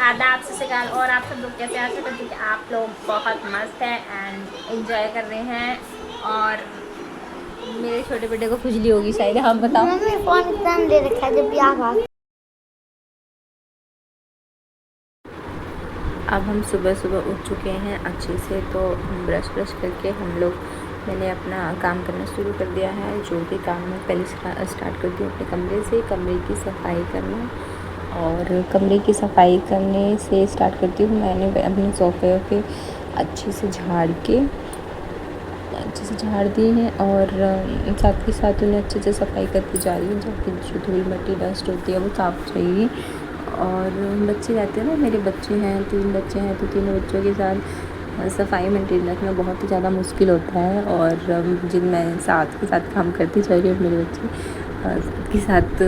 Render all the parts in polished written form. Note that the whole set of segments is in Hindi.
आदाब सत श्री अकाल। और आप सब लोग कैसे हैं? आशा करती हूँ कि आप लोग बहुत मस्त हैं एंड एंजॉय कर रहे हैं। और मेरे छोटे बेटे को खुजली होगी शायद। हम बताओ मम्मी फोन एकदम दे रखा है जब भी आप अब हम सुबह सुबह उठ चुके हैं अच्छे से, तो ब्रश करके हम लोग मैंने अपना काम करना शुरू कर दिया है। जो भी काम मैं पहले स्टार्ट करती हूँ अपने कमरे से, कमरे की सफाई करना। और कमरे की सफाई करने से स्टार्ट करती हूँ। मैंने अपने सोफ़े पे अच्छे से झाड़ दिए हैं और साथ के साथ उन्हें अच्छे से सफाई करती जा रही हूँ, ताकि जो धूल मिट्टी डस्ट होती है वो साफ़ हो जाएगी। और बच्चे रहते हैं ना, मेरे बच्चे हैं, 3 बच्चे हैं, तो तीनों बच्चों के साथ सफाई मेंटेन रखना बहुत ही ज़्यादा मुश्किल होता है। और जिन मैं साथ के साथ काम करती जा रही हूँ, मेरे बच्चे के साथ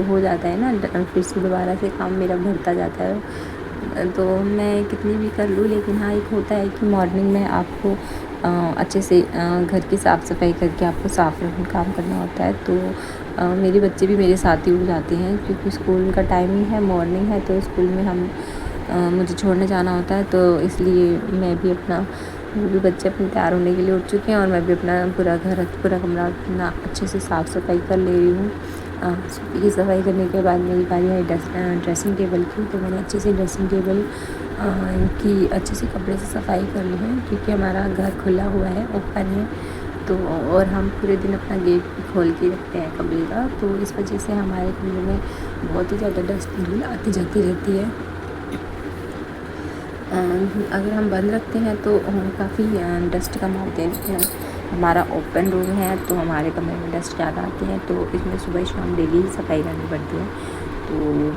हो जाता है ना, फिर से दोबारा से काम मेरा बढ़ता जाता है। तो मैं कितनी भी कर लूँ, लेकिन हाँ एक होता है कि मॉर्निंग में आपको अच्छे से घर की साफ़ सफाई करके आपको साफ़ काम करना होता है। तो मेरे बच्चे भी मेरे साथ ही उठ जाते हैं, क्योंकि स्कूल का टाइमिंग है, मॉर्निंग है, तो स्कूल में मुझे छोड़ने जाना होता है। तो इसलिए मैं भी वो भी बच्चे अपने तैयार होने के लिए उठ चुके हैं और मैं भी अपना पूरा कमरा अपना अच्छे से साफ़ सफाई कर ले रही हूँ। सोफ़े की सफाई करने के बाद मेरी बारी आई ड्रेसिंग टेबल की। तो मैंने अच्छे से ड्रेसिंग टेबल की अच्छे से कपड़े से सफाई कर ली है, क्योंकि हमारा घर खुला हुआ है, ओपन है। तो और हम पूरे दिन अपना गेट भी खोल के रखते हैं कमरे का, तो इस वजह से हमारे कमरे में बहुत ही ज़्यादा डस्ट धूल आती जाती रहती है। अगर हम बंद रखते हैं तो काफ़ी डस्ट कम आते हैं। हमारा ओपन रूम है, तो हमारे कमरे में डस्ट ज़्यादा आती है, तो इसमें सुबह शाम डेली ही सफाई करनी पड़ती है। तो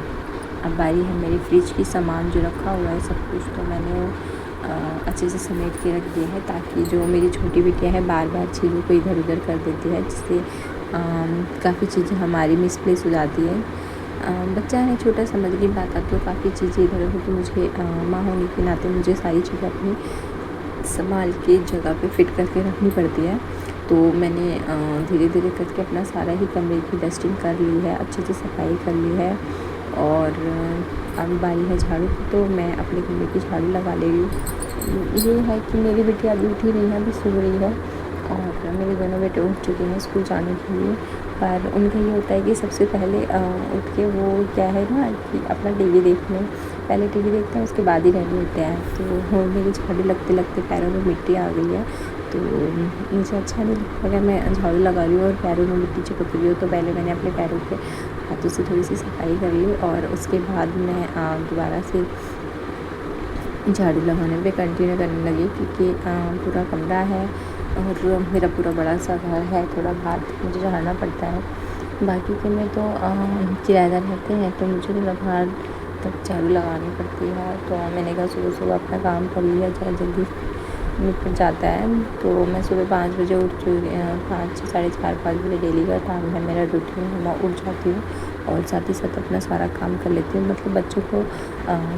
अब बारी है मेरी फ्रिज की सामान जो रखा हुआ है सब कुछ, तो मैंने अच्छे से समेट के रख दिया है, ताकि जो मेरी छोटी बिटिया है बार बार चीज़ों को इधर उधर कर देती है, जिससे काफ़ी चीज़ें हमारी मिसप्लेस हो जाती है। बच्चा है छोटा, समझ नहीं पाता, तो काफ़ी चीज़ें इधर उधर, तो मुझे माँ होने के नाते मुझे सारी चीज़ें अपनी संभाल के जगह पे फिट करके रखनी पड़ती है। तो मैंने धीरे धीरे करके अपना सारा ही कमरे की डस्टिंग कर ली है, अच्छे से सफाई कर ली है। और अब बारी है झाड़ू की, तो मैं अपने कमरे की झाड़ू लगा ले रही हूँ। ये है कि मेरी बेटी अभी उठी नहीं है, अभी सो रही है, और मेरे दोनों बेटे उठ चुके हैं स्कूल जाने के लिए। पर उनका ये होता है कि सबसे पहले उठ के वो क्या है ना कि अपना टीवी देखने, पहले टीवी देखते हैं, उसके बाद ही रेडी होते हैं। तो मेरी झाड़ू लगते लगते पैरों में मिट्टी आ गई है, तो मुझे अच्छा नहीं लगता अगर मैं झाड़ू लगा रही हूँ और पैरों में मिट्टी चिपक रही हो। तो पहले मैंने अपने पैरों पे हाथों से थोड़ी सी सफाई कर ली, और उसके बाद मैं दोबारा से झाड़ू लगाने पे कंटिन्यू करने लगी, क्योंकि पूरा कमरा है और मेरा पूरा बड़ा सा घर है, थोड़ा बाहर मुझे झाड़ना पड़ता है। बाकी के में तो किराएदार रहते हैं, तो मुझे थोड़ा बाहर तक झाड़ू लगानी पड़ती है। तो मैंने कहा सुबह सुबह अपना काम कर लिया जाए, जल्दी निपट जाता है। तो मैं सुबह 5 बजे उठ चुकी, 5 साढ़े 4-5 बजे डेली का काम है मेरा, रूटीन है, मैं उठ जाती हूँ और साथ ही साथ अपना सारा काम कर लेती हूँ। मतलब बच्चों को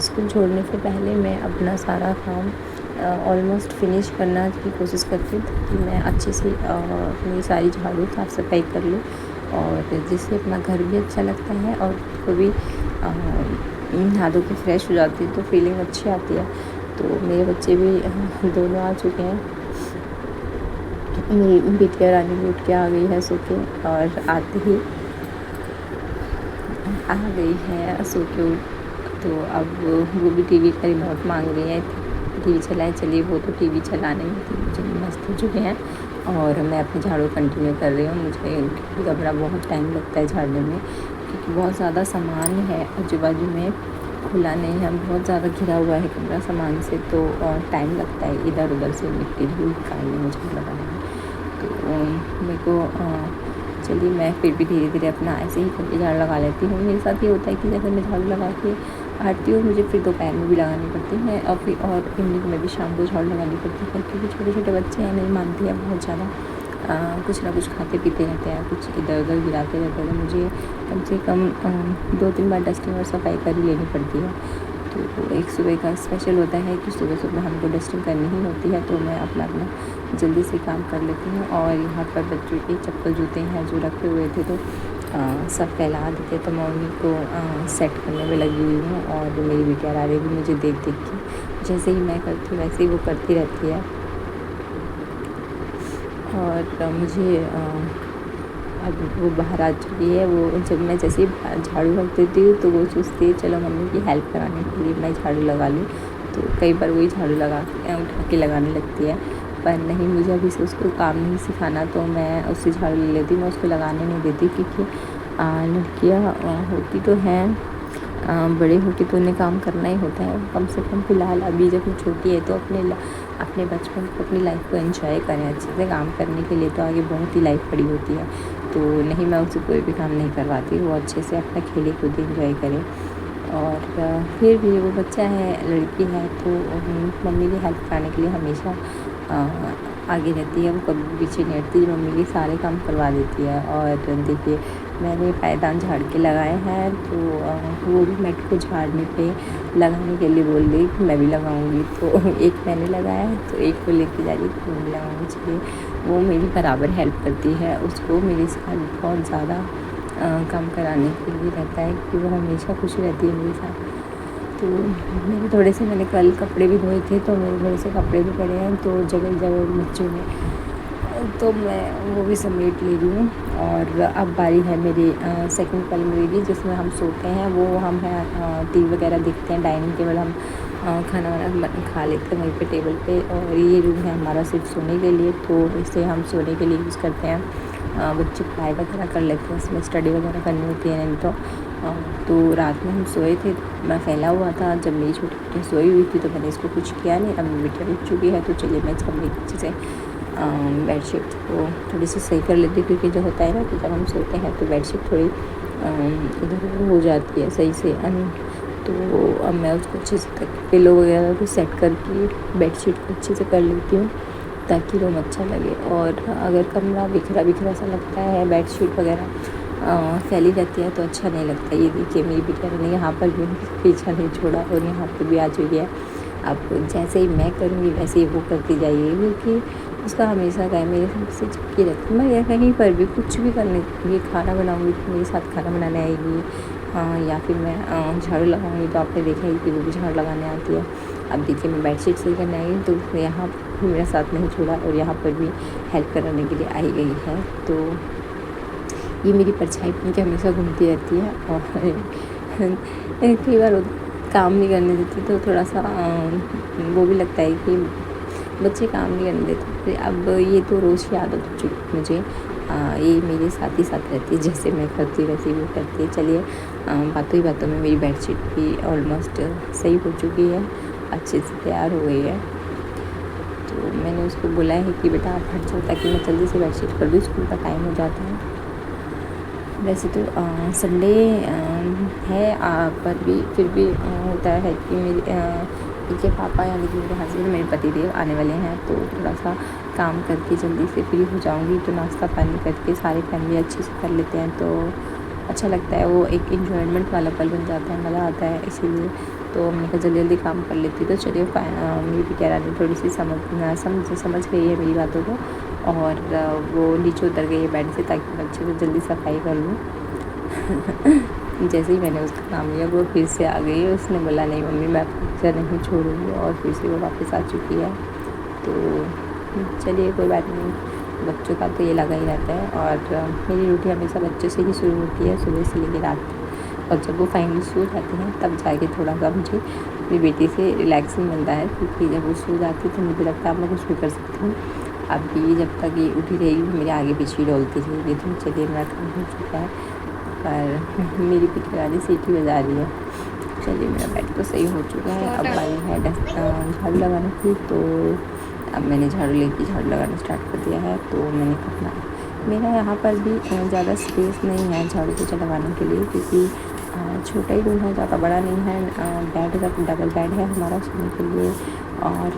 स्कूल छोड़ने से पहले मैं अपना सारा काम ऑलमोस्ट फिनिश करना की कोशिश करती हूँ, ताकि मैं अच्छे से अपनी सारी झाड़ू साफ़ सफाई कर लूँ, और जिससे अपना घर भी अच्छा लगता है और को भी नहा धो के फ्रेश हो जाती है, तो फीलिंग अच्छी आती है। तो मेरे बच्चे भी दोनों आ चुके हैं। मेरी बिटिया रानी भी उठ के आ गई है सो के, और आते ही आ गई है सो के। तो अब वो भी टीवी का रिमोट मांग रही है, टीवी चलाएं, चलिए वो तो टीवी चलाने में मुझे मस्त हो चुके हैं, और मैं अपनी झाड़ू कंटिन्यू कर रही हूँ। मुझे कमरा बहुत टाइम लगता है झाड़ने में, क्योंकि बहुत ज़्यादा सामान है आजू बाजू में, खुला नहीं है, बहुत ज़्यादा घिरा हुआ है कमरा सामान से, तो टाइम लगता है इधर उधर से मिट्टी धूल निकालने में, झाड़ू लगाने में। तो मेरे को चलिए मैं फिर भी धीरे धीरे अपना ऐसे ही करके झाड़ू लगा लेती हूँ। मेरे साथ ये होता है कि जैसे मैं झाड़ू लगा के हटती हूँ, मुझे फिर दोपहर में भी लगानी पड़ती है, और फिर और इवनिंग में भी शाम को झाड़ू लगानी पड़ती है, क्योंकि छोटे छोटे बच्चे हैं, नहीं मानते हैं बहुत ज़्यादा, कुछ ना कुछ खाते पीते रहते हैं, कुछ इधर उधर गिराते रहते हैं। तो मुझे कम से कम 2-3 बार डस्टिंग और सफाई कर ही लेनी पड़ती है। तो एक सुबह का स्पेशल होता है कि सुबह सुबह हमको डस्टिंग करनी ही होती है, तो मैं अपना जल्दी से काम कर लेती हूँ। और यहाँ पर बच्चों के चप्पल जूते हैं जो रखे हुए थे, तो सब फैला देते, तो मैं उन्हीं को सेट करने में लगी हुई हूँ। और मेरी बिटिया रानी भी मुझे देख देख के जैसे ही मैं करती हूँ वैसे ही वो करती रहती है। और मुझे अब वो बाहर आ चुकी है। वो जब मैं जैसे ही झाड़ू रख देती हूँ तो वो सोचती है चलो मम्मी की हेल्प कराने के लिए मैं झाड़ू लगा लूँ। तो कई बार वही झाड़ू उठा के लगाने लगती है, पर नहीं, मुझे अभी से उसको काम नहीं सिखाना, तो मैं उससे झाड़ू ले लेती हूँ। मैं उसको लगाने नहीं देती, क्योंकि लड़कियाँ होती तो हैं, बड़े होके तो उन्हें काम करना ही होता है। कम से कम फ़िलहाल अभी जब वो छोटी है तो अपने बचपन को, अपनी लाइफ को एंजॉय करें अच्छे से। काम करने के लिए तो आगे बहुत ही लाइफ पड़ी होती है, तो नहीं, मैं उससे कोई भी काम नहीं करवाती। वो अच्छे से अपना खेले कूदे एंजॉय करे। और फिर भी वो बच्चा है, लड़की है, तो मम्मी की हेल्प कराने के लिए हमेशा आगे रहती है। वो कभी पीछे नहीं हटती, मम्मी के सारे काम करवा देती है। और देखिए, मैंने पायदान झाड़ के लगाए हैं, तो वो भी मैट को झाड़ने पे लगाने के लिए बोल रही कि मैं भी लगाऊंगी। तो एक मैंने लगाया है, तो एक को लेके जा रही कि मैं भी लगाऊंगी। चलिए, वो मेरी बराबर हेल्प करती है। उसको मेरे साथ बहुत ज़्यादा काम कराने के लिए रहता है, कि वो हमेशा खुश रहती है मेरे साथ। तो मैंने कल कपड़े भी धोए थे, तो मेरे थोड़े से कपड़े भी पड़े हैं, तो जगह जगह बच्चों में, तो मैं वो भी समेट ले रही हूँ। और अब बारी है मेरी सेकंड कमरे की, जिसमें हम सोते हैं। वो हम हैं टीवी वगैरह देखते हैं, डाइनिंग टेबल हम खाना वाना खा लेते हैं वहीं पे टेबल पे। और ये रूम है हमारा सिर्फ सोने के लिए, तो इसे हम सोने के लिए यूज़ करते हैं। बच्चे पढ़ाई वगैरह कर लेते हैं, इसमें स्टडी वगैरह करनी होती है। नहीं तो रात में हम सोए थे, मैं फैला हुआ था। जब मेरी छोटी बेटी सोई हुई थी तो मैंने इसको कुछ किया नहीं। अब मेरी बेटी उठ चुकी है, तो चलिए मैं इस कमरे की अच्छे से बेडशीट को थोड़ी सी सही कर लेती हूँ, क्योंकि जो होता है ना कि जब हम सोते हैं तो बेडशीट थोड़ी इधर उधर हो जाती है सही से। तो अब मैं उसको अच्छे से पिलो वगैरह को सेट करके बेडशीट को अच्छे से कर लेती हूँ, ताकि रूम अच्छा लगे। और अगर कमरा बिखरा बिखरा सा लगता है, बेडशीट वगैरह फैली रहती है, तो अच्छा नहीं लगता। ये देखिए, मेरी बेटिया ने यहाँ पर भी पीछा नहीं छोड़ा और यहाँ पर भी आ चुकी है। अब जैसे ही मैं करूँगी वैसे ही वो करती जाइए, क्योंकि उसका हमेशा का है, मेरे से चिपकी रहती है। मैं कहीं पर भी कुछ भी करने, ये खाना बनाऊँगी तो मेरे साथ खाना बनाने आएगी, या फिर मैं झाड़ू लगाऊँगी तो आपने देखा ही कि वो भी झाड़ू लगाने आती है। अब देखिए, मैं बेडशीट सही करने आई तो उसने यहाँ पर भी मेरा साथ नहीं छोड़ा, और यहाँ पर भी हेल्प कराने के लिए आई गई है। तो ये मेरी परछाई बन के हमेशा घूमती रहती है। और कई बार काम नहीं करने देती, तो थोड़ा सा वो भी लगता है कि बच्चे काम नहीं करने देते। अब ये तो रोज़ की आदत हो चुकी मुझे। ये मेरे साथ ही साथ रहती है, जैसे मैं करती वैसे वो करती है। चलिए, बातों ही बातों में मेरी बेडशीट भी ऑलमोस्ट सही हो चुकी है, अच्छे से तैयार हो गई है। तो मैंने उसको बोला है कि बेटा आप हट जाओ, ताकि मैं जल्दी से बेडशीट कर दूँ, स्कूल का टाइम हो जाता है। वैसे तो संडे है, पर भी फिर भी होता है कि इनके पापा यानी कि मेरे हस्बैंड, मेरे पतिदेव आने वाले हैं, तो थोड़ा सा काम करके जल्दी से फ्री हो जाऊंगी, तो नाश्ता पानी करके सारे फैमिली अच्छे से कर लेते हैं, तो अच्छा लगता है। वो एक इन्जॉयमेंट वाला पल बन जाता है, मज़ा आता है। इसीलिए तो हमने कहा जल्दी जल्दी काम कर लेती। तो चलिए, मेरी बिटिया रानी थोड़ी सी समझ गई है मेरी बातों को, और वो नीचे उतर गई है बेड से, ताकि मैं अच्छे से जल्दी सफाई कर लूँ। जैसे ही मैंने उसका नाम लिया, वो फिर से आ गई है। उसने बोला नहीं मम्मी, मैं आपको नहीं छोड़ूंगी, और फिर से वो वापस आ चुकी है। तो चलिए, कोई बात नहीं, बच्चों का तो ये लगा ही रहता है। और मेरी रूटीन हमेशा बच्चों से ही शुरू होती है, सुबह से लेकर रात तक। और जब वो फाइनली सो जाते हैं, तब जाके थोड़ा सा मुझे मेरी बेटी से रिलैक्सिंग मिलता है, क्योंकि जब वो सो जाती है तो मुझे लगता है अब मैं कुछ भी कर सकती हूँ। अभी जब तक ये उठी रहेगी, मेरे आगे पीछे डोलती रहेगी। तो चलिए, मेरा काम हो चुका है, पर मेरी बेटी वाली सीटी बजा रही है। चलिए, मेरा बेड तो सही हो चुका है। अब बारी है झाड़ू लगाने की, तो अब मैंने झाड़ू लगाना स्टार्ट कर दिया है। तो मैंने अपना, मेरा यहाँ पर भी ज़्यादा स्पेस नहीं है झाड़ू पोछा लगाने के लिए, क्योंकि छोटा ही रूम है, ज़्यादा बड़ा नहीं है। बेड का डबल बेड है हमारा सोने के लिए, और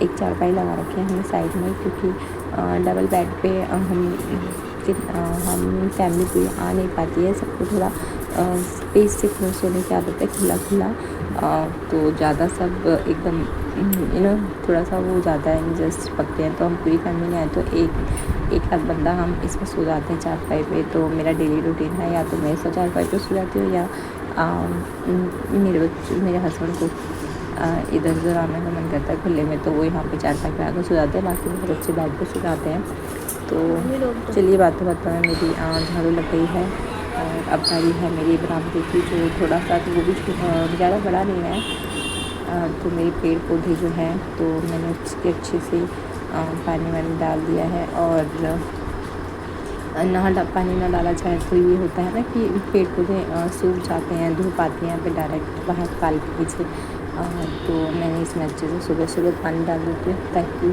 एक चारपाई लगा रखे हैं हमने साइड में, क्योंकि डबल बेड पे हम फैमिली पूरी आ नहीं पाती है। सबको थोड़ा स्पेस से सोने की आदत है, खुला तो ज़्यादा सब एकदम थोड़ा सा वो ज़्यादा है, जस्ट पकते हैं। तो हम पूरी फैमिली आए तो एक एक आध बंदा हम इसमें सो जाते हैं चारपाई पे। तो मेरा डेली रूटीन है या तो मैं इस चारपाई पे सो जाती हूँ या मेरे हस्बैंड को इधर उधर आने का मन करता है खुले में, तो वो यहाँ पे चारपाई पे आकर सो जाते हैं, बाकी मेरे बच्चे बेड पे सो जाते हैं। तो चलिए बातों बातों में मेरी झाड़ू लग गई है और अब बारी है मेरी बरामदे की, जो थोड़ा सा तो वो भी ज़्यादा बड़ा नहीं है। तो मेरे पेड़ पौधे जो हैं तो मैंने उसके अच्छे से पानी वानी डाल दिया है, और पानी ना डाला जाए तो ये होता है ना कि पेड़ पौधे सूख जाते हैं, धूप आती है यहाँ पे डायरेक्ट बाहर पाल के पीछे। तो मैंने इसमें अच्छे से सुबह सुबह पानी डाल देती हूँ ताकि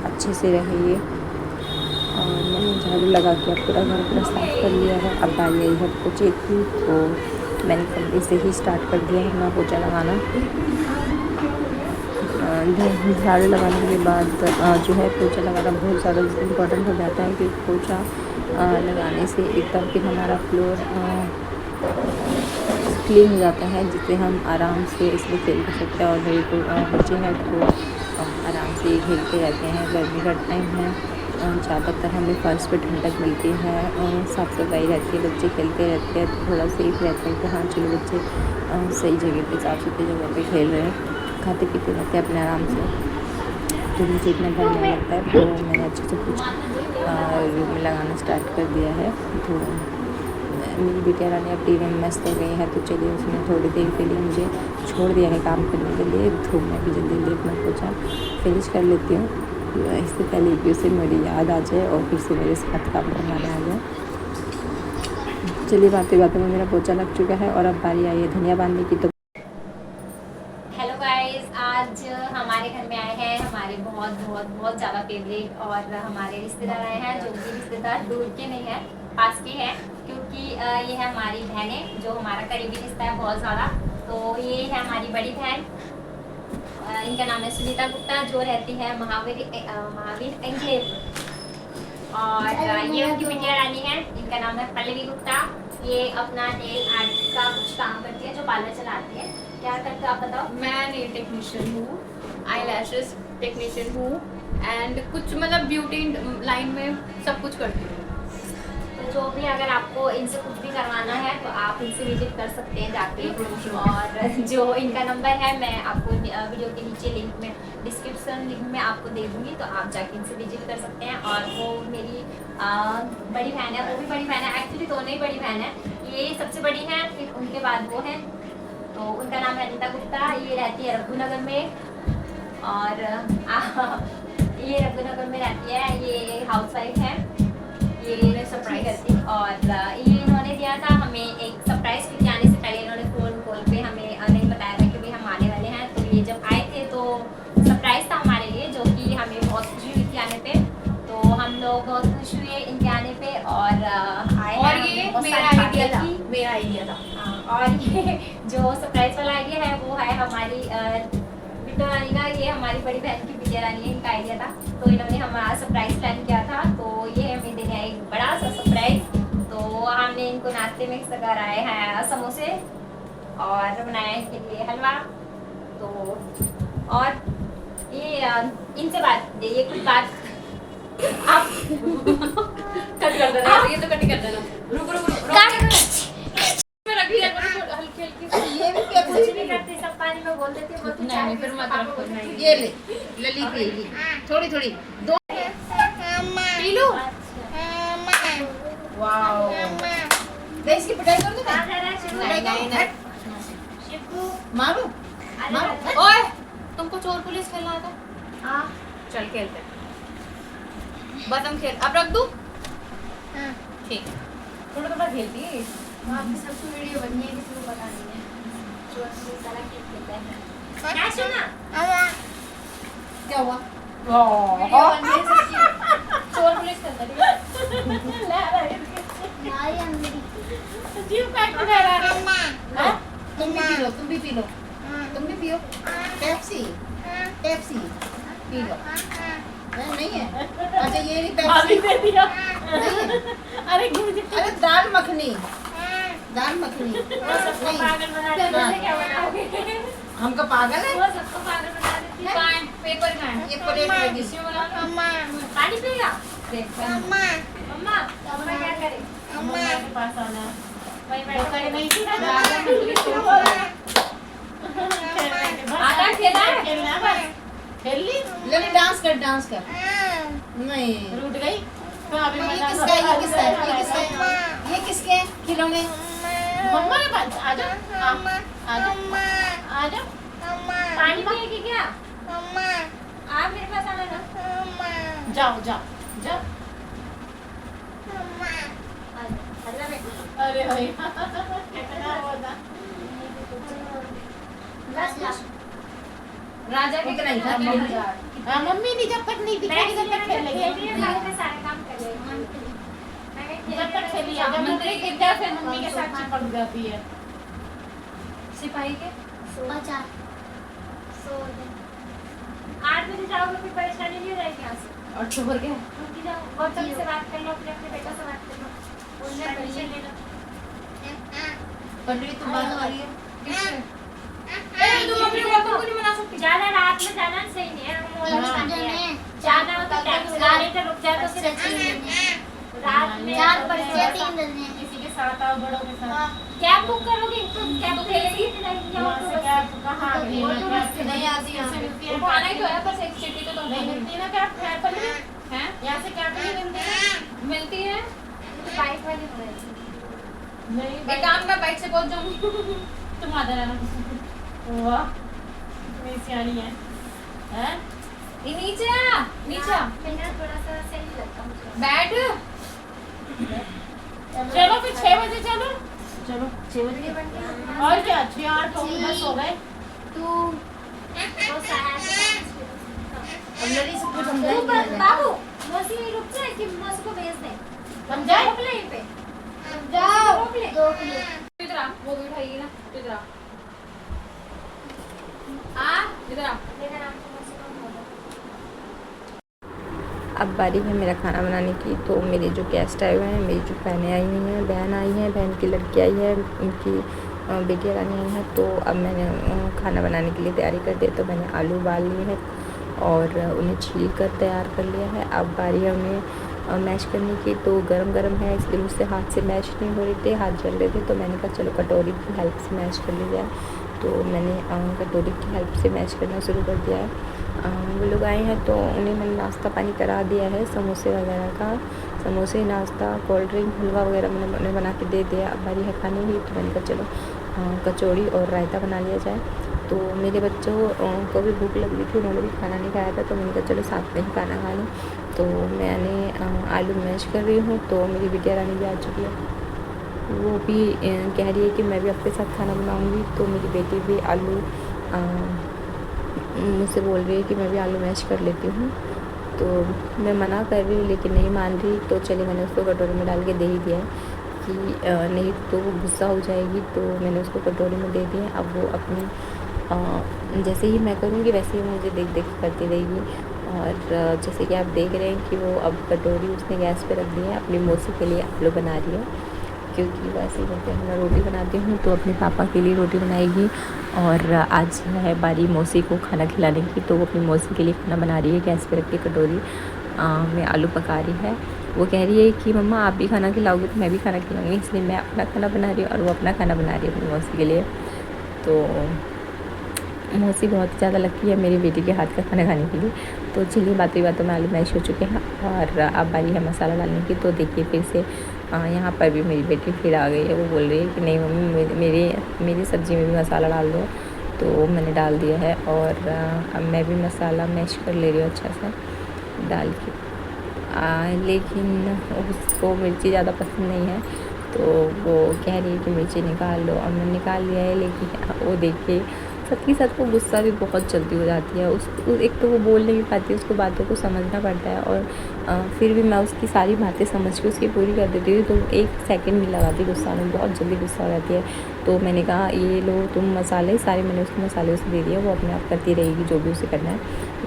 अच्छे से रहे ये। और मैंने झाड़ू लगा के पूरा घर पूरा साफ़ कर लिया है। अब बारी आई है पोछे की, तो मैंने कमरे से ही स्टार्ट कर दिया है अपना पोछा लगाना। झाड़ू लगाने के बाद जो है पोछा लगाना बहुत ज़्यादा इम्पोर्टेंट हो जाता है, क्योंकि पोछा लगाने से एकदम फिर हमारा फ्लोर क्लीन हो जाता है, जिससे हम आराम से इसमें खेल कर सकते हैं। और मेरे को बच्चे हैं तो आराम से खेलते रहते हैं। गर्मी का टाइम है, ज़्यादातर हमें फर्श पे ठंडक मिलती है और साफ़ सफाई रहती है, बच्चे खेलते रहते हैं, तो थोड़ा सेफ रहता है कि हाँ चलो बच्चे सही जगह पे साफ़ सुथरी जगह पे खेल रहे हैं, खाते पीते रहते हैं अपने आराम से। तो मुझे इतना डर नहीं लगता है, तो मैंने अच्छे से कुछ रूम में लगाना स्टार्ट कर दिया है। तो मेरी बेटिया रानी अब टीवी में मस्त हो गई है, तो चलिए उसने थोड़ी देर के लिए मुझे छोड़ दिया है काम करने के लिए। तो मैं भी जल्दी जल्दी अपना पोछा फिनिश कर लेती हूँ, इससे पहले कि उसे मेरी याद आ जाए और फिर से मेरे साथ काम करवाने आ जाए। चलिए बातें बातें में मेरा पोछा लग चुका है और अब बारी आई है धनिया बांधने की। तो हेलो गाइस, आज हमारे घर में आए हैं हमारे बहुत बहुत बहुत ज़्यादा फेवरेट और हमारे रिश्तेदार आए हैं, जो कि रिश्तेदार दूर के नहीं हैं, पास के हैं, क्योंकि ये है हमारी बहनें, जो हमारा करीबी रिश्ता है बहुत ज़्यादा। तो ये है हमारी बड़ी बहन, इनका नाम है सुनीता गुप्ता, जो रहती है महावीर एंक्लेव। और ये उनकी बिटिया रानी है, इनका नाम है पल्लवी गुप्ता। ये अपना नेल आर्ट का कुछ काम करती है, जो पार्लर चलाती है। क्या करते हो आप बताओ? मैं नेल टेक्नीशियन हूँ, आई लैशेस टेक्नीशियन हूँ, एंड कुछ मतलब ब्यूटी लाइन में सब कुछ करती हूँ। तो जो भी अगर आपको इनसे कुछ भी करवाना है तो आप इनसे विजिट कर सकते हैं जाके। और जो इनका नंबर है मैं आपको वीडियो के नीचे लिंक में डिस्क्रिप्शन लिंक में आपको दे दूँगी, तो आप जाके इनसे विजिट कर सकते हैं। और वो मेरी बड़ी बहन है, वो भी बड़ी बहन है, एक्चुअली दोनों ही बड़ी बहन है। ये सबसे बड़ी है, फिर उनके बाद वो है, तो उनका नाम है अनिता गुप्ता। ये रहती है रघुनगर में, और ये रघुनगर में रहती है, ये हाउसवाइफ है। ये सरप्राइज करती, और ये इन्होंने दिया था हमें एक सरप्राइज, क्योंकि आने से पहले इन्होंने फ़ोन कॉल पे हमें नहीं बताया था कि भाई हम आने वाले हैं। तो ये जब आए थे तो सरप्राइज था हमारे लिए, जो कि हमें बहुत खुशी हुई थी आने पे। तो हम लोग बहुत खुश हुए इनके आने पे और आए। और ये मेरा आइडिया था। और ये जो सरप्राइज वाला आइडिया है वो है हमारी बिट्टू रानी का। ये हमारी बड़ी बहन की बिटिया रानी है, इनका आइडिया था। तो इन्होंने हमारा सरप्राइज प्लान किया था, तो ये हमें देने आए एक बड़ा सा सरप्राइज। तो हमने इनको नाश्ते में कराए हैं समोसे, और बनाया इनके लिए हलवा। तो और ये इनसे बात, ये कुछ बात आप कट कर देना, ये तो कट कर देना। रुको हल्की हल्की ये भी कुछ नहीं करते, सब पानी में बोल देते हैं। नहीं, फिर मत रखो। ये ले लली पीएगी थोड़ी थोड़ी दो पी लो। वाओ दे इसकी पिटाई कर दो नहीं मारो ओए, तुमको चोर पुलिस खेलना था? चल खेलते हैं। बस हम खेल, अब रख दूं? ठीक, थोड़ा थोड़ा खेलती है। आपकी सबकी वीडियो बनी है, किसी को पता नहीं है। चोर पुलिस वाला खेल खेलता है। क्या सुना? क्या हुआ? वीडियो बन रही है सबकी। चोर पुलिस खेलता है। जीव काट के रहा है। तुम भी पी लो तुम भी पियो पेप्सी पेप्सी पी लो। नहीं है, अच्छा ये नहीं पेप्सी दे दिया। अरे दाल मखनी सबको पागल बना देते हैं, क्या बनाओगे? हमका पागल है। वो सबको पागल बना देती है। पेपर कहाँ है? ये प्लेट लगी। इसमें बना लो। पानी पिएगा? देख मम्मा मम्मा क्या करे? मम्मा के पास आना है। वहीं वो बैठो। कहीं नहीं थी ना, राजा मंदिर के ऊपर है। आता है खेला है? खेलना बस। खेल ली? ले ले डांस कर। नहीं। रूठ गई तो अभी ये किसका है? ये किसका है? ये किसका है? ये किसके हैं? खिलौने। मम्मा के पास आ जाओ। आ जाओ। पानी पिएगी क्या? आप मेरे पास आना ना। जाओ। अल्लाह में अरे भाई कितना हुआ था। बस राजा के इतना ही था मम्मी। हाँ मम्मी नहीं, जब तक नहीं दिखेगी तब तक खेल लेगी। सारे काम कर लेगी। जब तक खेली है, जब मंत्री गिर जाए फिर मम्मी के साथ चिपक जाती है। सिपाही के 8 बजे जाओगे फिर परेशानी नहीं हो जाएगी यहाँ से। और तो भर गया उनकी जाओ गौतम से बात कर लो, अपने बेटा से बात कर लो, उनसे परमिशन ले लो। पंडित तुम बात कर रही हो? तुम अपने गौतम को नहीं मना सकती। ज्यादा रात में जाना सही नहीं है। जाना हो तो टैक्सी गाड़ी तो रुक जाए तो फिर रात में 4 बजे 3 बजे किसी के साथ आओ, बड़ों के साथ। कैब बुक करोगे तो कैब बुक वहाँ से क्या कहाँ आ गई? नहीं आती यहाँ से मिलती है। वो आना ही तो है, बस एक सिटी तो तुम नहीं मिलती ना क्या? पर हैं यहाँ से क्या नहीं मिलती है? मिलती है। बाइक वाली हो रही नहीं एक काम मैं बाइक से पहुंच जाऊंगी। तुम आ जाना। वाह मेरी सियानी है। हैं? ये नीचे आ, नीचे आ। मेरा थोड़ा सा सही नहीं लगता मुझे। बैठ। चलो फिर 6 बजे चलो। 6 बजे। और क्या 6 8 हो 10 हो गए। तू वो सारा अब लड़ी सब कुछ तू समझाएंगे। बाबू मौसी यहीं रुक जाए कि मौसी को भेज दे। समझाए? रोक ले यहीं पे। जाओ रोक ले। 2 किलो इधर आ, वो भी उठाएगी ना। इधर आ, इधर आ। लेकिन आपको मौसी को बोलो। अब बारी है मेरा खाना बनाने की। तो मेरे जो गेस्ट आए हुए हैं, मेरी जो बहनें आई हुई हैं, बहन आई है, बहन की लड़की आई है, उनकी बेटियाँ रानी आई हैं। तो अब मैंने खाना बनाने के लिए तैयारी कर दी। तो मैंने आलू उबाल लिए हैं और उन्हें छील कर तैयार कर लिया है। अब बारी है उन्हें मैश करने की। तो गरम है, इसलिए मुझसे हाथ से मैश नहीं हो रहे थे, हाथ जल रहे थे। तो मैंने कहा चलो कटोरी की हेल्प से मैश कर लिया जाए। तो मैंने कटोरी की हेल्प से मैश करना शुरू कर दिया है। वो लोग आए हैं तो उन्हें मैंने नाश्ता पानी करा दिया है, समोसे वगैरह का। समोसे, नाश्ता, कोल्ड ड्रिंक, हलवा वगैरह मैंने उन्हें बना के दे दिया। अब बारी है खाने की। तो मैंने कहा चलो कचौड़ी और रायता बना लिया जाए। तो मेरे बच्चों को भी भूख लग रही थी, उन्होंने भी खाना नहीं खाया था। तो मैंने कहा चलो साथ में ही खाना खा लें। तो मैंने आलू मैश कर रही हूँ। तो मेरी बिटिया रानी भी आ चुकी है, वो भी कह रही है कि मैं भी आपके साथ खाना बनाऊँगी। तो मेरी बेटी भी आलू मुझसे बोल रही है कि मैं भी आलू मैश कर लेती हूँ। तो मैं मना कर रही हूँ लेकिन नहीं मान रही। तो चलिए मैंने उसको कटोरी में डाल के दे ही दिया है कि नहीं तो वो गुस्सा हो जाएगी। तो मैंने उसको कटोरी में दे दिया। अब वो अपनी जैसे ही मैं करूँगी वैसे ही मुझे देख देख करती रहेगी। और जैसे कि आप देख रहे हैं कि वो अब कटोरी उसने गैस पे रख दी है, अपनी मौसी के लिए आलू बना रही है। क्योंकि वैसे कहते हैं मैं रोटी बनाती हूँ तो अपने पापा के लिए रोटी बनाएगी। और आज है बारी मौसी को खाना खिलाने की। तो वो अपनी मौसी के लिए खाना बना रही है, गैस पे रख के कटोरी में आलू पका रही है। वो कह रही है कि मम्मा आप भी खाना खिलाओगे तो मैं भी खाना खिलाऊंगी, इसलिए मैं अपना खाना बना रही हूँ और वो अपना खाना बना रही है अपनी मौसी के लिए। तो मौसी बहुत ज़्यादा लकी है मेरी बेटी के हाथ का खाना खाने के लिए। तो चलिए बातों में आलू मैश हो चुके हैं और अब बारी है मसाला डालने की। तो देखिए फिर से यहाँ पर भी मेरी बेटी फिर आ गई है। वो बोल रही है कि नहीं मम्मी मेरी सब्ज़ी में भी मसाला डाल दो। तो मैंने डाल दिया है और अब मैं भी मसाला मैश कर ले रही हूँ अच्छा सा डाल के। लेकिन उसको मिर्ची ज़्यादा पसंद नहीं है तो वो कह रही है कि मिर्ची निकाल लो। और मैंने निकाल लिया है लेकिन वो देखिए सबके साथ वो गुस्सा भी बहुत जल्दी हो जाती है। एक तो वो बोल नहीं पाती, उसको बातों को समझना पड़ता है। और फिर भी मैं उसकी सारी बातें समझ के उसकी पूरी कर देती हूँ। तो 1 सेकंड नहीं लगाती गुस्सा में, बहुत जल्दी गुस्सा हो जाती है। तो मैंने कहा ये लो तुम मसाले सारे, मैंने उसको मसाले उसे दे दिए, वो अपने आप करती रहेगी जो भी उसे करना है।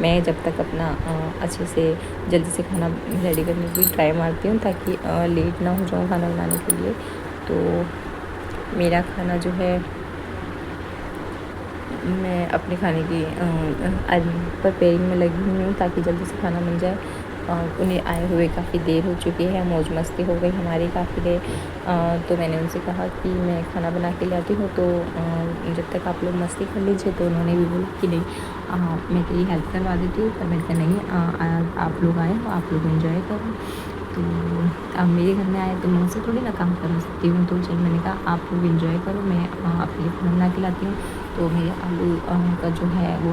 मैं जब तक अपना अच्छे से जल्दी से खाना रेडी करने की ट्राई मारती हूँ ताकि लेट ना हो जाऊँ खाना बनाने के लिए। तो मेरा खाना जो है मैं अपने खाने की प्रिपेयरिंग में लगी हुई हूँ ताकि जल्दी से खाना बन जाए। उन्हें आए हुए काफ़ी देर हो चुकी है, मौज मस्ती हो गई हमारी काफ़ी देर। तो मैंने उनसे कहा कि मैं खाना बना के लाती हूँ, तो जब तक आप लोग मस्ती कर लीजिए। तो उन्होंने भी बोला कि नहीं, मैं तेरी हेल्प करवा देती हूँ। पर मैंने कहा नहीं, आप लोग आए हो, आप लोग एंजॉय करो। तो अब मेरे घर में आए तो मैं उनसे थोड़ी ना काम कर सकती हूँ। तो चल मैंने कहा आप लोग एंजॉय करो, मैं आपके लिए खाना बना के लाती हूँ। तो मेरे आलू का जो है वो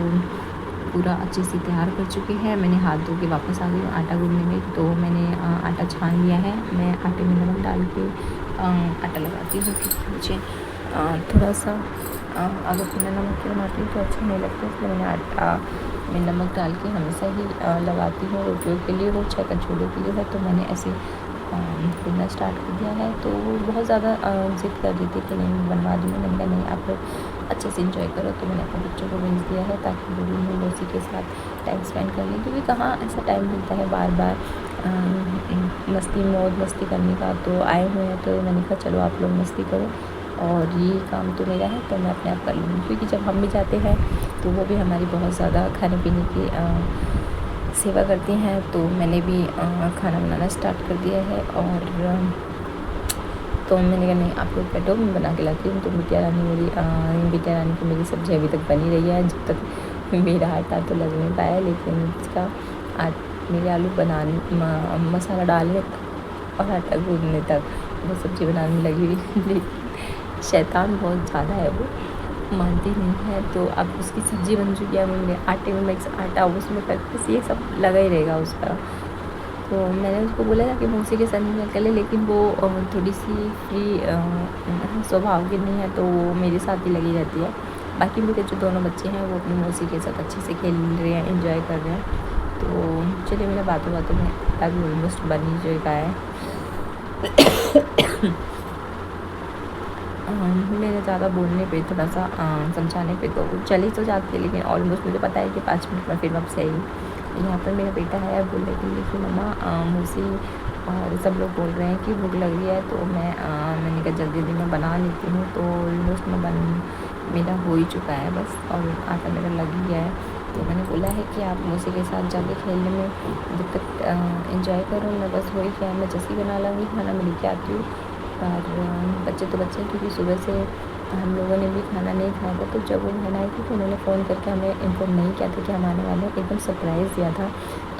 पूरा अच्छे से तैयार कर चुके हैं। मैंने हाथ धो के वापस आ गई हूँ आटा गूँथने में। तो मैंने आटा छान लिया है। मैं आटे में नमक डाल के आटा लगाती हूँ क्योंकि मुझे थोड़ा सा अगर बिना नमक के बनाती हूँ तो अच्छा नहीं लगता, इसलिए मैंने आटा में नमक डाल के हमेशा ही लगाती हूँ। रोटियों के लिए हो चाहे कचौड़ों के लिए हो, तो मैंने ऐसे भूनना स्टार्ट कर दिया है। तो वो बहुत ज़्यादा ज़िद कर रही थी कि नहीं मैं बनवा दूँगी। मैंने कहा नहीं, आप लोग अच्छे से इंजॉय करो। तो मैंने अपने बच्चों को भेज दिया है ताकि वो भी उसी के साथ टाइम स्पेंड कर लें, क्योंकि कहाँ ऐसा टाइम मिलता है बार बार मस्ती मौज मस्ती करने का। तो आए हुए हैं तो मैंने कहा चलो आप लोग मस्ती करो और ये काम तो मेरा है, तो मैं अपने आप कर लूँगी। क्योंकि जब हम भी जाते हैं तो वो भी हमारी बहुत ज़्यादा खाने पीने की सेवा करती हैं। तो मैंने भी खाना बनाना स्टार्ट कर दिया है। और तो मैंने कहा नहीं, आप लोग बैठो, मैं बना के लाती हूँ। तो बिटिया रानी की मेरी सब्ज़ी अभी तक बनी रही है, जब तक मेरा आटा तो लग नहीं पाया। लेकिन इसका मेरे आलू बनाने मसाला डालने और आटा गूँथने तक वो सब्ज़ी बनाने में लगी हुई। शैतान बहुत ज़्यादा है, वो मानती नहीं है। तो अब उसकी सब्ज़ी बन चुकी है, मेरे आटे में मिक्स आटा उसमें प्रैक्टिस ये सब लगा ही रहेगा उसका। तो मैंने उसको बोला था कि वो उसी के साथ निकल कर ले, लेकिन वो थोड़ी सी फ्री स्वभाव की नहीं है, तो वो मेरे साथ ही लगी रहती है। बाकी मेरे जो दोनों बच्चे हैं वो अपनी मौसी के साथ अच्छे से खेल रहे हैं, एंजॉय कर रहे हैं। तो चलिए, मेरा बातों बातों में अभी ऑलमोस्ट बन ही चुका है। मेरे ज़्यादा बोलने पे, थोड़ा सा समझाने पे तो चल ही तो जाती है, लेकिन ऑलमोस्ट मुझे पता है कि 5 मिनट में फिर वापस आएगी। यहाँ पर मेरा बेटा है, बोल रहे थे कि मम्मा मौसी और सब लोग बोल रहे हैं कि भूख लग रही है। तो मैंने कहा जल्दी जल्दी मैं बना लेती हूँ। तो ऑलमोस्ट मेरा हो ही चुका है बस, और आटा मेरा लग ही गया है। तो मैंने बोला है कि आप मौसी के साथ जाके खेलने में जब तक एंजॉय करो, मैं बस वही क्या मैं जैसे ही बना लूँगी खाना, मैं लेके आती हूँ। और बच्चे तो बच्चे, क्योंकि सुबह से हम लोगों ने भी खाना नहीं खाया था। तो जब वो बहन आई थी तो उन्होंने फ़ोन करके हमें इन्फॉर्म नहीं किया था कि हम आने वाले हैं, एकदम सरप्राइज़ दिया था।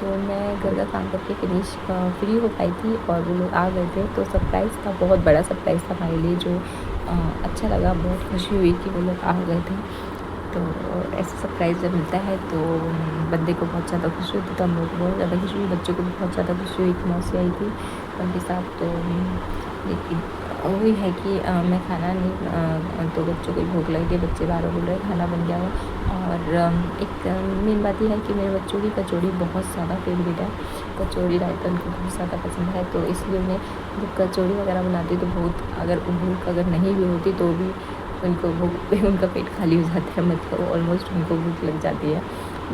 तो मैं घर का काम करके फ्री हो पाई थी और वो लोग आ गए थे। तो सरप्राइज़ था, बहुत बड़ा सरप्राइज़ था हमारे लिए, जो अच्छा लगा, बहुत खुशी हुई कि वो लोग आ गए थे। तो ऐसा सरप्राइज़ जब मिलता है तो बंदे को बहुत ज़्यादा खुशी होती है। तो हम लोग को बहुत ज़्यादा खुशी हुई, बच्चों को भी बहुत ज़्यादा खुशी हुई कि मौसी आई थी उनके साथ। तो लेकिन वही है कि मैं खाना नहीं, तो बच्चों को भूख लग गई, बच्चे बाहर बोल रहे खाना बन गया हो। और एक मेन बात यह है कि मेरे बच्चों की कचौड़ी बहुत ज़्यादा फेवरेट है। कचौड़ी रायता उनको बहुत ज़्यादा पसंद है। तो इसलिए मैं जब कचौड़ी वगैरह बनाती तो बहुत, अगर भूख अगर नहीं भी होती तो भी उनका पेट खाली हो जाता है, मतलब ऑलमोस्ट उनको भूख लग जाती है।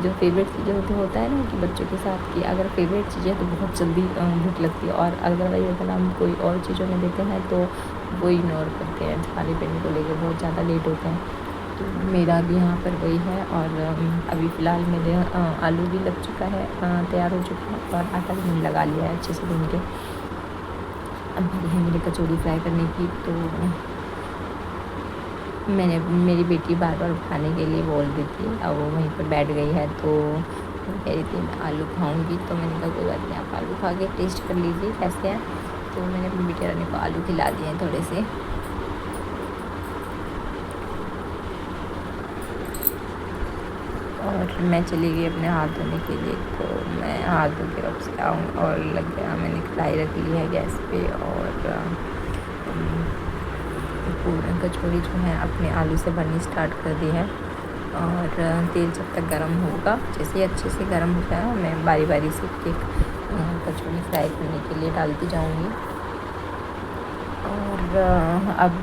जो फेवरेट चीज़ें होता है ना कि बच्चों के साथ कि अगर फेवरेट चीज़ें तो बहुत जल्दी भूख लगती है, और अदरवाइज अगर हम कोई और चीज़ों में देते हैं तो वो इग्नोर करते हैं, खाने पीने को लेकर बहुत ज़्यादा लेट होता है। तो मेरा भी यहाँ पर वही है। और अभी फ़िलहाल मेरे आलू भी लग चुका है, तैयार हो चुका है, और आटा भी मैंने लगा लिया है अच्छे से भून के। अब बारी है मेरी कचौड़ी फ्राई करने की। तो मेरी बेटी बार बार उठाने के लिए बोल रही थी, अब वो वहीं पर बैठ गई है। तो वो कह रही थी मैं आलू खाऊंगी। तो मैंने कहा कोई बात नहीं, आप आलू खा के टेस्ट कर लीजिए कैसे हैं। तो मैंने अपनी बेटी रानी को आलू खिला दिए हैं थोड़े से। और मैं चली गई अपने हाथ धोने के लिए। तो मैं हाथ धो के वापस आऊँ और लग गया, मैंने कढ़ाई रख ली है गैस पे। और पूरा कचौड़ी जो है अपने आलू से बननी स्टार्ट कर दी है। और तेल जब तक गर्म होगा, जैसे अच्छे से गर्म होता है, मैं बारी बारी से एक कचौड़ी फ्राई करने के लिए डालती जाऊंगी। और अब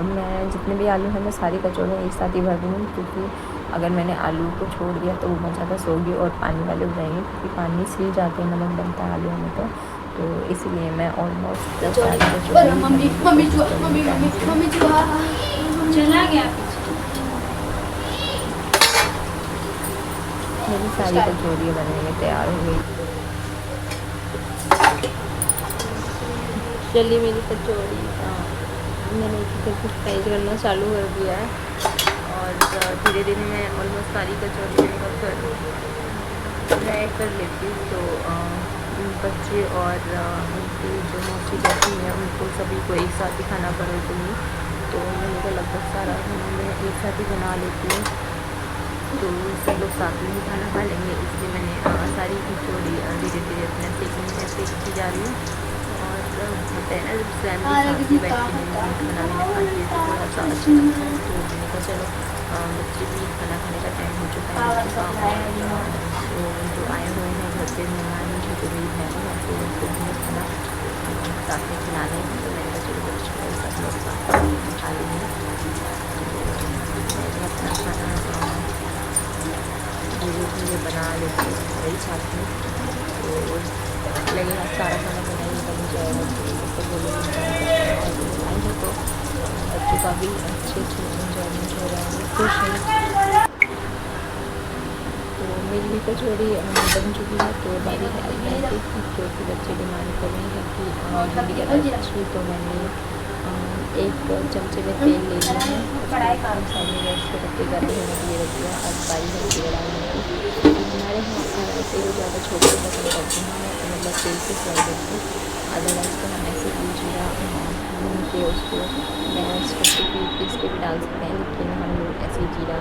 मैं जितने भी आलू हैं मैं सारी कचौड़ियाँ एक साथ ही भर दूँगी, क्योंकि अगर मैंने आलू को छोड़ दिया तो वो बहुत ज़्यादा सोगी और पानी वाले हो जाएंगे, क्योंकि पानी सील जाते हैं नमक बनता है आलू में। तो इसलिए मैं ऑलमोस्ट मम्मी चला गया मेरी सारी कचौड़ियाँ बनने में तैयार हो गई। चलिए मेरी कचौड़ी मैंने एक फ्राई करना चालू कर दिया है और धीरे धीरे मैं ऑलमोस्ट सारी कचौड़ी फ्राई कर लेती हूँ। तो बच्चे और उनकी जो मौसी रहती हैं उनको सभी को एक साथ ही खाना परोसती हूँ। तो मैंने तो लगभग सारा खाना मैं एक साथ ही बना लेती हूँ, तो सब लोग साथ में ही खाना खा लेंगे, इसलिए मैंने सारी कचौड़ी धीरे धीरे अपने सीखती जा रही हूँ। और होता है ना जब फैमिली साथ में बैठ के खाना वाना खाती है तो थोड़ा सा अच्छा लगता है। तो मैंने कहा चलो बच्चे भी खाना खाने का टाइम हो चुका है तो जो आए हुए हैं घर पे मेहमान जो तो मेरी बहन है तो उनको भी खाना साथ में खिला रहे हैं। तो मैंने कहा चलो बच्चों को सब लोग साथ में खा लेंगे। मैंने अपना खाना धीरे धीरे बना लेती हूँ वही साथ में, तो लगेगा सारा खाना बनाइए बन जाएगा तो बोलेंगे तो बच्चों का भी अच्छे इंजॉयमेंट हो रहा है, खुश है। तो मेरी भी कचौड़ी बन चुकी है, तो बारी है जो कि बच्चे डिमांड कर रहे हैं कि भिंडी का अच्छी, तो मैंने एक चमचे में तेल ले लिया है, सामने गैस को पत्ते गर्म होने के लिए रख दिया। अब बारी है जीरा डालने की। हमारे यहाँ तेल ज़्यादा छोटे पसंद करते हैं, मतलब तेल से फ्राई करते, अदरवाइज़ तो हम ऐसे ही जीरा भून के उसको मैश करके पीस के भी डाल सकते हैं, लेकिन हम लोग ऐसे जीरा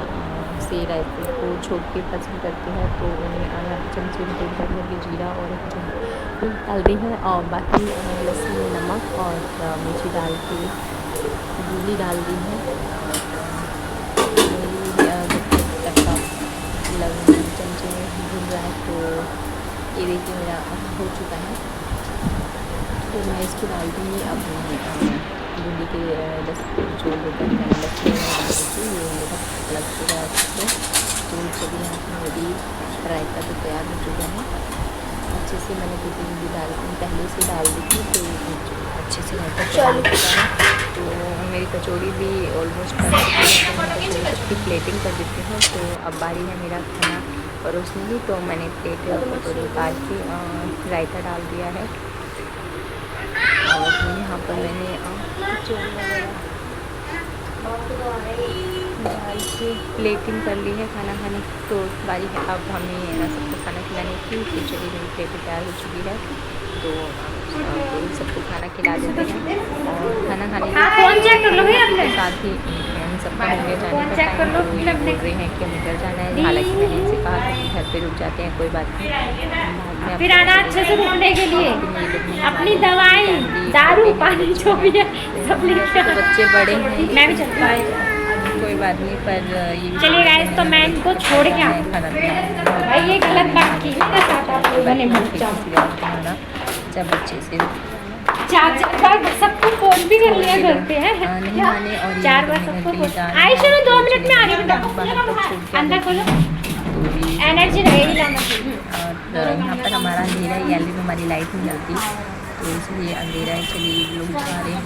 से रायते को छोड़ के पसंद करते हैं। तो उन्हें चमचे में तेल डाल के जीरा और डालते हैं और बाकी लहसुन नमक और मिर्ची डाल के मूली डाल दी है। चमचे में भून रहा है तो ये देखिए मेरा हो चुका है, तो मैं इसको डाल दूँगी अब भिंडी के जो लोग लग चुका है। तो चलिए यहाँ पर मेरी रायता तो तैयार हो चुका है। अच्छे से मैंने भिंडी डाल पहले से डाल दी थी, तो अच्छे से रायता तैयार हो चुका है। तो मेरी कचौड़ी भी ऑलमोस्ट की प्लेटिंग कर देती हूँ। तो अब बारी है मेरा खाना परोसने की, तो मैंने प्लेट कटोरी उतार के रायता डाल दिया है और यहाँ पर मैंने कचौड़ी वगैरह डाल के प्लेटिंग कर ली है खाना खाने की। तो बारी है अब हमें सबको खाना खिलाने की। तो चलिए मेरी प्लेट तैयार हो चुकी है, तो सबको खाना खिला देते हैं और खाना खाने के साथ ही सबका होंगे जाने का टाइम। तो बोल रहे हैं कि हमें घर जाना है, हालांकि मैंने इनसे कहा कि घर पे रुक जाते हैं, कोई बात नहीं, फिर आना अच्छे से रुकने के लिए अपनी दवाई दारू पानी जो भी है सब लेके तो बच्चे बड़े हैं, मैं भी चलता है। कोई बात नहीं, पर ये चलिए गाइस, तो मैं इनको छोड़ के आऊँ खाना भाई, ये गलत बात की मेरे साथ आप लोगों ने खाना जब अच्छे से चार बार सबको फोन भी कर लिया करते हैं, नहीं आने और 4 बार सबको आयशा 2 मिनट में आ रही हूँ, अंदर खोलो एनर्जी रहेगी लाना चाहिए। और यहाँ पर हमारा अंधेरा है, गैलरी में हमारी लाइट नहीं जलती, तो इसलिए अंधेरा है। चलिए लोग जा रहे हैं